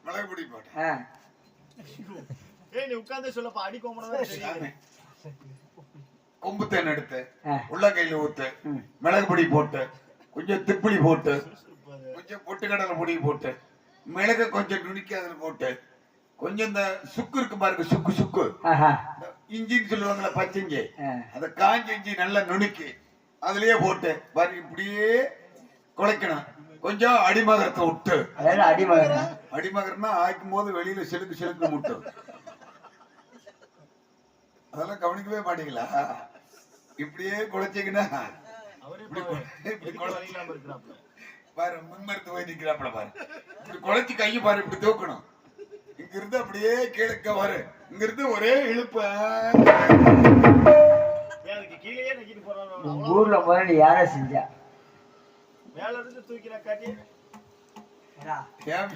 மிளகு பொடி போட்டேன். நீ உட்கார்ந்து சொல்லப்பா அடி கோமணம். கொம்பு தேன் எடுத்து உள்ளங்கையில ஊத்து, மிளகு பொடி போட்டு, கொஞ்சம் திப்பிலி போட்டு, கொஞ்சம் பொட்டுக்கடலை பொடி போட்டு, மிளகு கொஞ்சம் நுணுக்கி அதில் போட்டு, கொஞ்சம் இந்த சுக்கு இருக்கு பாருங்க, சுக்கு சுக்கு இஞ்சின்னு சொல்லுவாங்களா பச்சைஞ்சி, அந்த காஞ்ச இஞ்சி நல்லா நுணுக்கி அதுலயே போட்டு பாருங்க இப்படியே குழைக்கணும். கொஞ்சம் அடிமகரத்தை விட்டு, அடிமகரம்னா ஆய்க்கும் போது வெளியில சிலுக்கு சிலுக்கு முட்டு. அதெல்லாம் கவனிக்கவே மாட்டீங்களா? இப்படியே குழைச்சிங்கன்னா பாரு முன்மரத்து போய் நிக்கிறாப்புல பாரு. இப்படி குழைச்சி கையை பாரு இப்படி தூக்கணும். இங்க இருந்து அப்படியே கீழே வரு, இங்க இருந்து ஒரே இழுப்ப கீழே நக்கிட்டு போறாங்க. ஊர்ல முதல்ல யாரா செஞ்சா மேல இருந்து தூக்கின காட்டி ஏன்